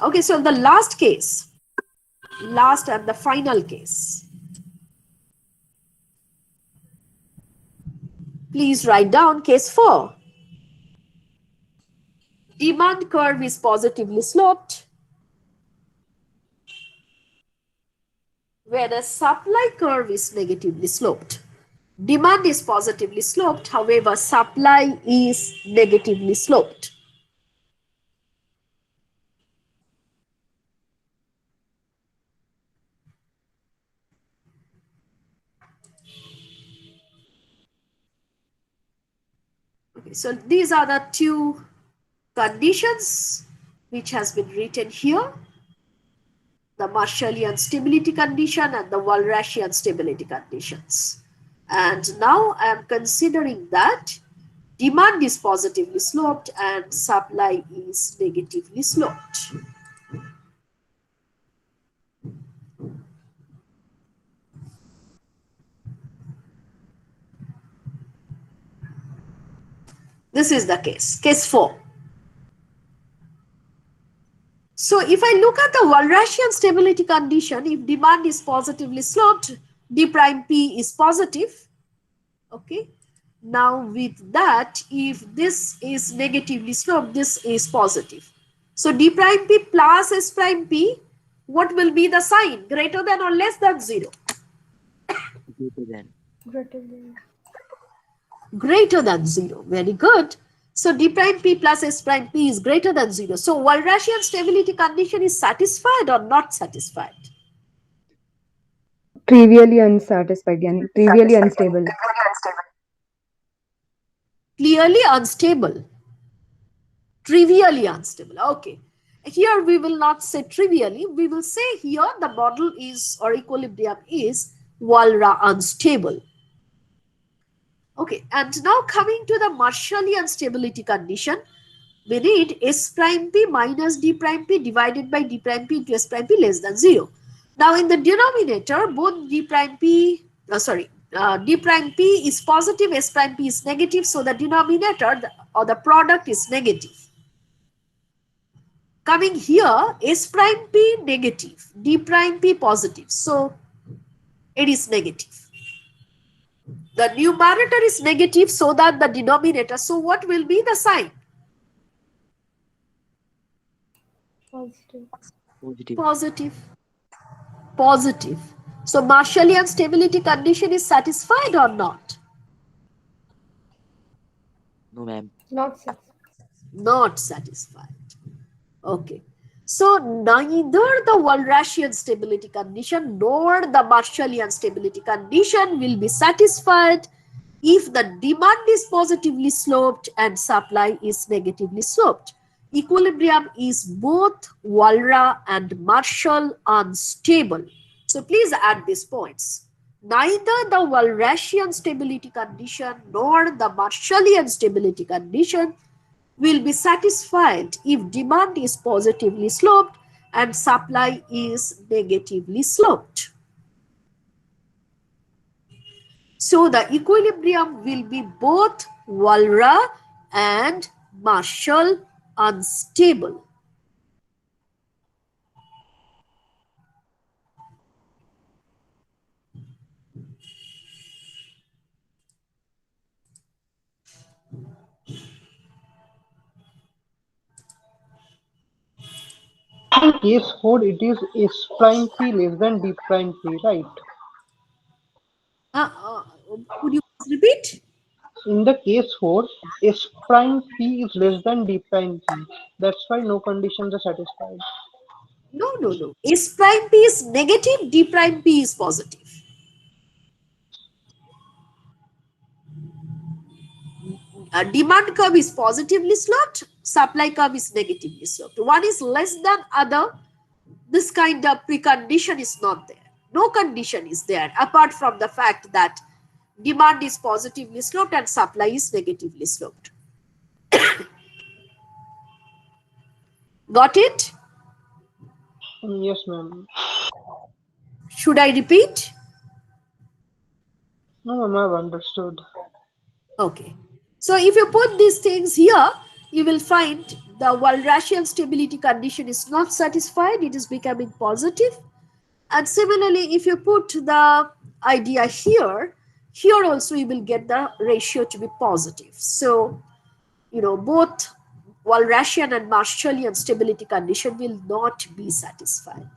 Okay, so the last case, last and the final case. Please write down case 4. Demand curve is positively sloped, whereas supply curve is negatively sloped. Demand is positively sloped, however, supply is negatively sloped. Okay, so these are the two conditions which has been written here: the Marshallian stability condition and the Walrasian stability conditions. And now I am considering that demand is positively sloped and supply is negatively sloped. This is the case, case 4. So if I look at the Walrasian stability condition, if demand is positively sloped, D prime P is positive. Okay. Now with that, if this is negatively sloped, this is positive. So D prime P plus S prime P, what will be the sign? Greater than or less than 0? Greater than. Greater than. Greater than 0. Very good. So D prime P plus S prime P is greater than 0. So Walrasian stability condition is satisfied or not satisfied? Trivially unsatisfied, yani trivially unstable. Clearly unstable. Trivially unstable. Okay. Here we will not say trivially. We will say here the model is, or equilibrium is, Walra unstable. Okay. And now coming to the Marshallian stability condition, we need S prime P minus D prime P divided by D prime P into S prime P less than 0. Now in the denominator, both D prime P, D prime P is positive, S prime P is negative. So the denominator or the product is negative. Coming here, S prime P negative, D prime P positive. So it is negative. The numerator is negative, so that the denominator. So what will be the sign? Positive. Positive. Positive. Positive. So Marshallian stability condition is satisfied or not? No, ma'am. Not satisfied. Not satisfied. Okay. So neither the Walrasian stability condition nor the Marshallian stability condition will be satisfied if the demand is positively sloped and supply is negatively sloped. Equilibrium is both Walra and Marshall unstable. So please add these points. Neither the Walrasian stability condition nor the Marshallian stability condition will be satisfied if demand is positively sloped and supply is negatively sloped. So the equilibrium will be both Walra and Marshall unstable. In case 4, it is S prime P less than D prime P, right? Could you please repeat? In the case 4, S prime P is less than D prime P. That's why no conditions are satisfied. No, no, no. S prime P is negative, D prime P is positive. Demand curve is positively sloped, supply curve is negatively sloped. One is less than other. This kind of precondition is not there. No condition is there apart from the fact that demand is positively sloped and supply is negatively sloped. Got it? Yes, ma'am. Should I repeat? No, ma'am, I've understood. Okay. So if you put these things here, you will find the Walrasian stability condition is not satisfied, it is becoming positive. And similarly, if you put the idea here, here also you will get the ratio to be positive. So, both Walrasian and Marshallian stability condition will not be satisfied.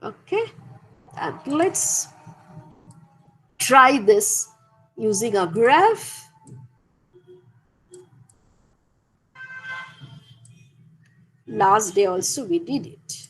Okay, and let's try this using a graph. Last day also we did it.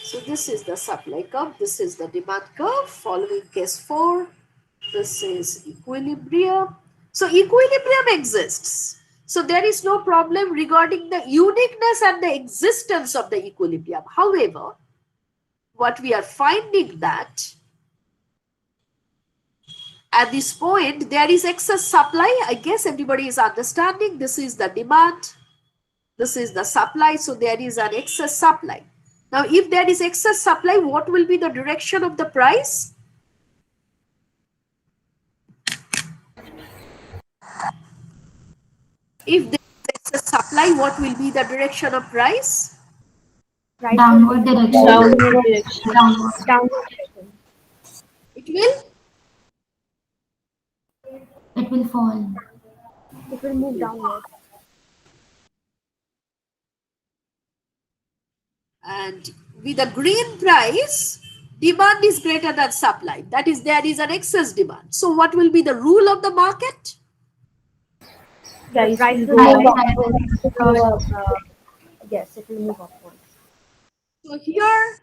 So this is the supply curve, this is the demand curve. Following case 4, this is equilibrium. So equilibrium exists. So there is no problem regarding the uniqueness and the existence of the equilibrium. However, what we are finding that at this point there is excess supply. I guess everybody is understanding. This is the demand, this is the supply, so there is an excess supply. Now if there is excess supply, what will be the direction of the price? If there is excess supply, what will be the direction of price? Price will Downward direction. downward Downward. direction. It will It will fall. It will move downward. and with a green price, demand is greater than supply. That is, there is an excess demand. So what will be the rule of the market? The price will Price move will upwards. cross. Yes, it will move upwards. So here,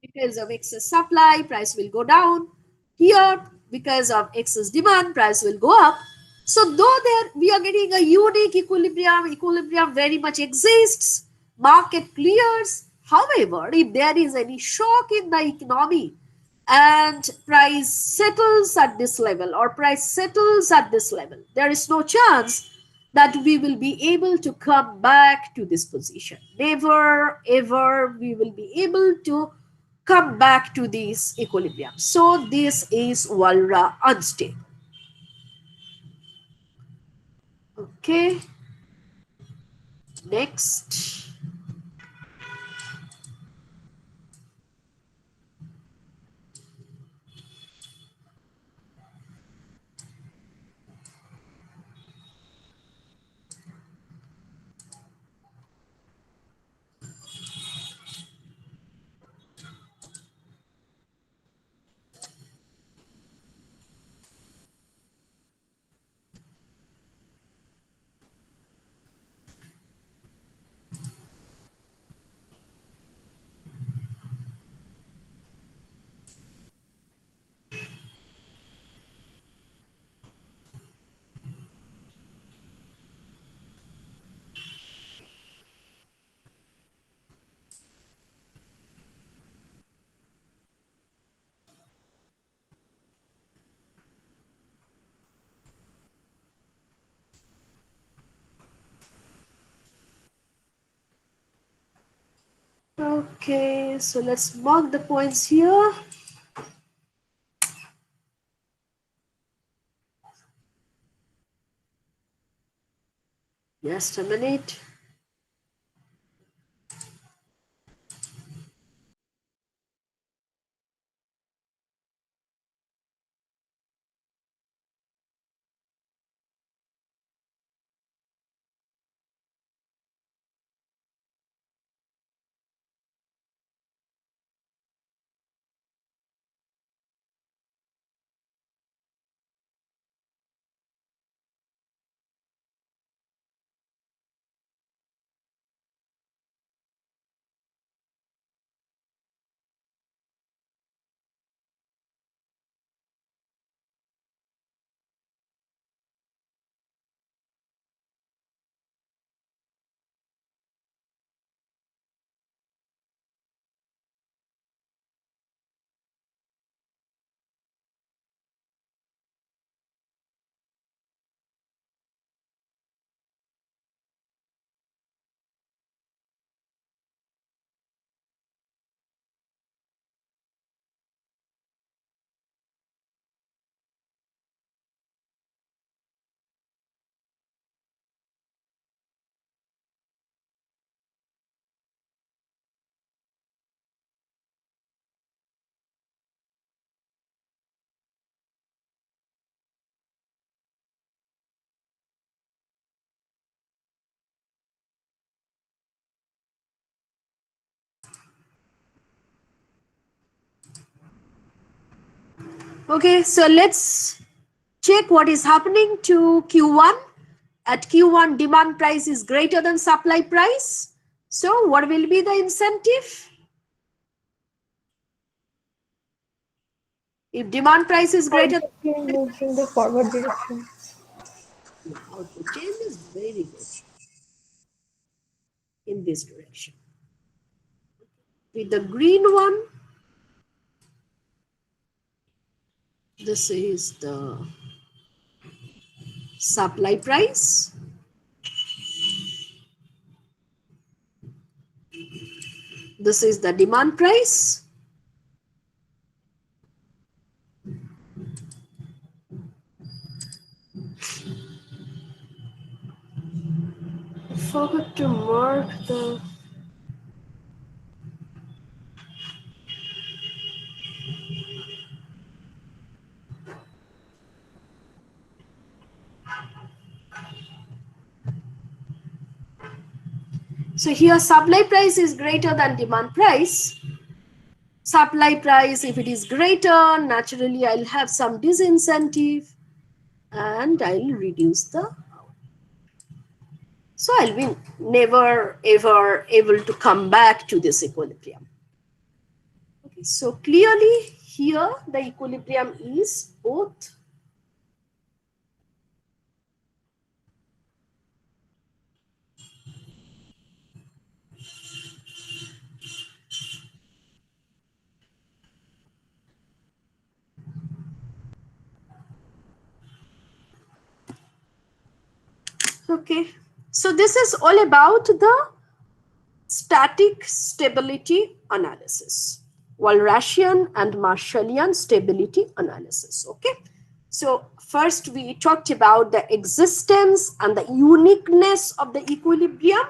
because of excess supply, price will go down. Here, because of excess demand, price will go up. So though there we are getting a unique equilibrium very much exists, market clears. However, if there is any shock in the economy and price settles at this level or price settles at this level, there is no chance that we will be able to come back to this position. Never ever we will be able to come back to this equilibrium. So this is Walra unstable. Okay, next. Okay, so let's mark the points here. Just a minute. Okay, so let's check what is happening to Q1. At Q1, demand price is greater than supply price. So what will be the incentive? If demand price is greater, Output chain moves in the forward direction. yeah, output change is very good in this direction. With the green one, this is the supply price. This is the demand price. I forgot to mark the. So here supply price is greater than demand price. Supply price, if it is greater, naturally I'll have some disincentive and I'll reduce the. So I'll be never ever able to come back to this equilibrium. Okay, so clearly here the equilibrium is both okay. So this is all about the static stability analysis, Walrasian and Marshallian stability analysis. Okay, so first we talked about the existence and the uniqueness of the equilibrium,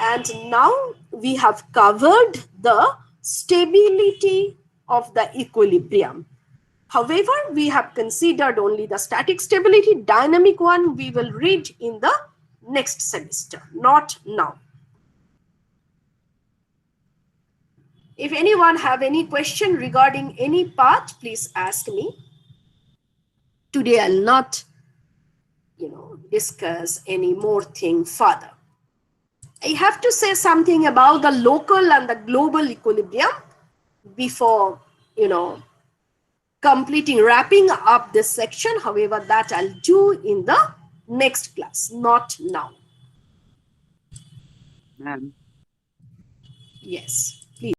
and now we have covered the stability of the equilibrium. However, we have considered only the static stability. Dynamic one we will read in the next semester, not now. If anyone have any question regarding any part, please ask me. Today I'll not, discuss any more thing further. I have to say something about the local and the global equilibrium before, wrapping up this section. However, that I'll do in the next class, not now. Ma'am, Yes.